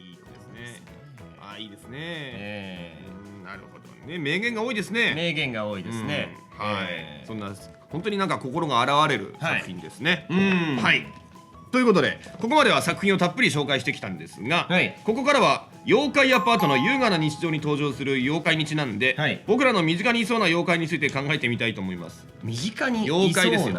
いい句ですね。いいですね。なるほどね。名言が多いですね。名言が多いですね。はい。そんな本当になんか心が洗われる作品ですね。はい。ということでここまでは作品をたっぷり紹介してきたんですが、ここからは妖怪アパートの優雅な日常に登場する妖怪にちなんで、僕らの身近にいそうな妖怪について考えてみたいと思います。身近にいそうな妖怪ですよ。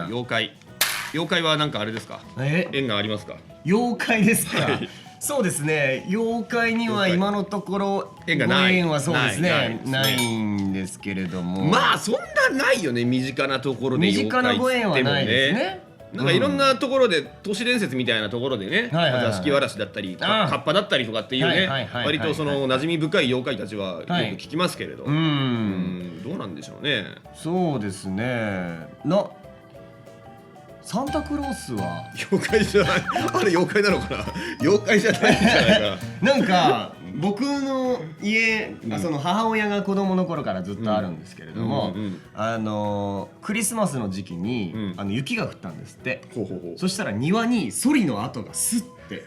妖怪はなんかあれですか、縁がありますか？妖怪ですか？そうですね、妖怪には今のところ縁がない。縁はそうですね、ないんですけれども、まあそんなないよね。身近なところで妖怪って言ってもね、身近なご縁はないですね。なんかいろんなところで都市伝説みたいなところでね、座敷わらしだったりカッパだったりとかっていうね、割とその馴染み深い妖怪たちはよく聞きますけれど、どうなんでしょうね。そうですね。サンタクロースは妖怪じゃない。あれ妖怪なのかな。妖怪じゃないんじゃないかな。なんか僕の家、その母親が子供の頃からずっとあるんですけれども、クリスマスの時期に雪が降ったんですって。そしたら庭にソリの跡がスッて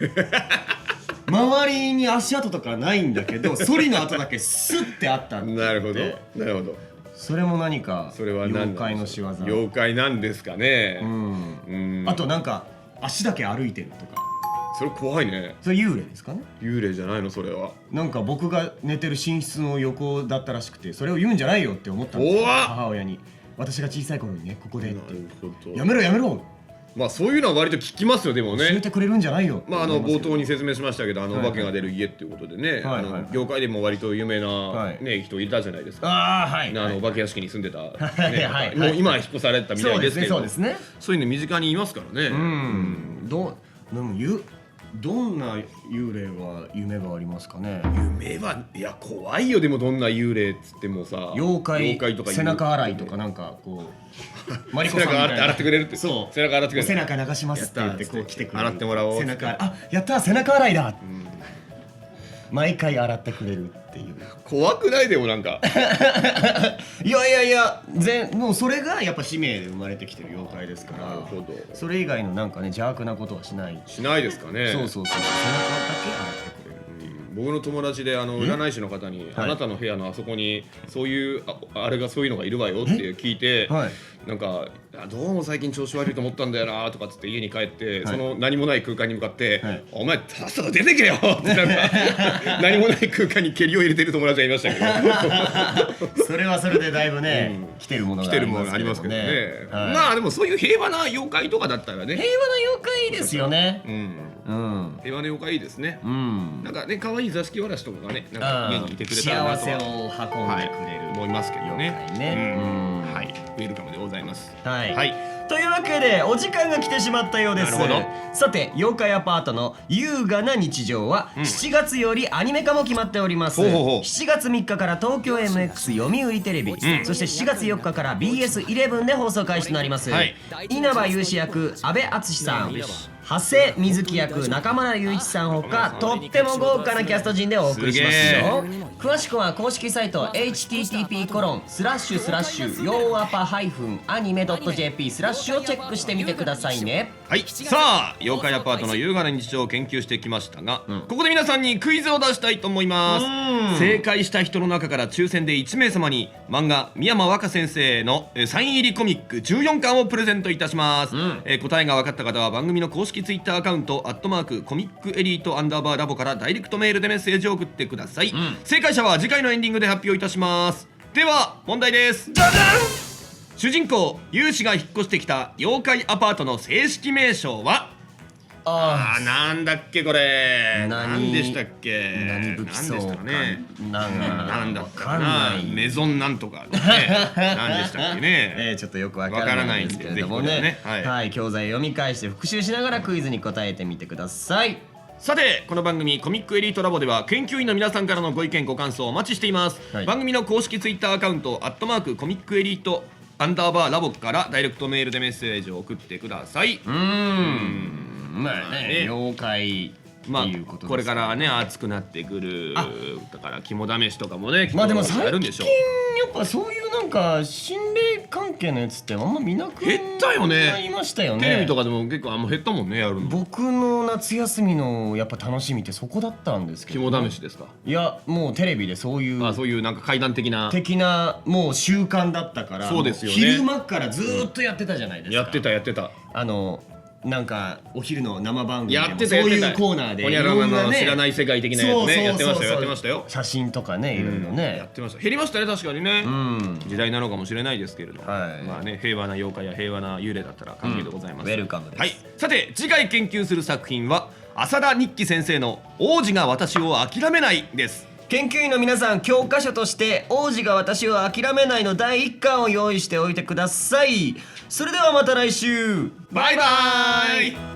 周りに足跡とかないんだけどソリの跡だけスッてあったんで。なるほどなるほど。それも何か妖怪の仕業。妖怪なんですかね。あとなんか足だけ歩いてるとか。それ怖いね。それ幽霊ですかね。幽霊じゃないのそれは。なんか僕が寝てる寝室の横だったらしくて、それを言うんじゃないよって思ったんですよ、母親に。私が小さい頃にね、ここでってやめろやめろ。まあそういうのは割と聞きますよ。でもね、教えてくれるんじゃないよ。まあ冒頭に説明しましたけど、お化けが出る家っていうことでね、業界でも割と有名なね人いたじゃないですか。お化け屋敷に住んでた、もう今は引っ越されたみたいですけど、そういうの身近にいますからね。どんな幽霊は夢がありますかね。夢はいや怖いよ。でもどんな幽霊っつってもさ、妖怪とか背中洗いとかなんかこうマリコさんみたいな洗ってくれるって。そう背中洗ってくれる。背中流しますって言ってこう来てくれる。洗ってもらおう。背中やった背中洗いだ。毎回洗ってくれるっていう。怖くないでもなんかいやもうそれがやっぱ使命で生まれてきてる妖怪ですから。なるほど。それ以外のなんかね邪悪なことはしないですかね。そう背中だけ洗ってくれるっていう。僕の友達で占い師の方にあなたの部屋のあそこにそういうあれがそういうのがいるわよって聞いて、なんかどうも最近調子悪いと思ったんだよなとかっつって家に帰ってその何もない空間に向かってお前さっさと出てけよってなんか何もない空間に蹴りを入れてる友達がいましたけどそれはそれでだいぶね来てるものがありますけどね。まあでもそういう平和な妖怪とかだったらね。平和な妖怪ですよね。平和な妖怪いいですね。なんかね可愛い座敷わらしとかがねなんか家にいてくれたらなと幸せを運んでくれる思いますけどね。はい、ウェルカムでございます。というわけでお時間が来てしまったようです。さて妖怪アパートの優雅な日常は7月よりアニメ化も決まっております。7月3日から東京 MX 読売テレビ、そして7月4日から BS11 で放送開始となります。稲葉雄志役阿部淳さん、長谷瑞希役中村雄一さんほかとっても豪華なキャスト陣でお送りしますよ。詳しくは公式サイト http://yoaapa-anime.jp/ をチェックしてみてくださいね。さあ妖怪アパートの優雅な日常を研究してきましたが、ここで皆さんにクイズを出したいと思います。正解した人の中から抽選で1名様に漫画三山若先生のサイン入りコミック14巻をプレゼントいたします。答えが分かった方は番組の公式ツイッターアカウントコミックエリート_ラボからダイレクトメールでメッセージを送ってください。正解者は次回のエンディングで発表いたします。では問題です。主人公ユウシが引っ越してきた妖怪アパートの正式名称は？なんだっけこれ。何でしたっけ。何武器装かなんだったかな。メゾンなんとか何でしたっけね。ちょっとよくわからないんですけれどもね。教材読み返して復習しながらクイズに答えてみてください。さてこの番組コミックエリートラボでは研究員の皆さんからのご意見ご感想をお待ちしています。番組の公式ツイッターアカウントコミックエリート_ラボからダイレクトメールでメッセージを送ってください。まあね妖怪まあっていうことですねこれからはね暑くなってくるだから肝試しとかもねまあでもきっと最近やるんでしょう。やっぱそういうなんか心霊関係のやつってあんま見なく減ったよねなりましたよね。テレビとかでも結構もう減ったもんねやるの。僕の夏休みのやっぱ楽しみってそこだったんですけど、肝試しですか。いやもうテレビでそういうそういうなんか怪談的なもう習慣だったから、そうですよねも昼間からずーっとやってたじゃないですか。やってたなんかお昼の生番組でやもってたやってたそういうコーナーでほにゃららのね知らない世界的なやつねやってましたよやってまししたよ。写真とかねいろいろねやってました。減りましたね確かにね、うん時代なのかもしれないですけれど、はいまあね平和な妖怪や平和な幽霊だったら歓迎でございます、ウェルカムです。はい、さて次回研究する作品は浅田日記先生の王子が私を諦めないです。研究員の皆さん、教科書として王子が私を諦めないの第1巻を用意しておいてください。それではまた来週。バイバーイ。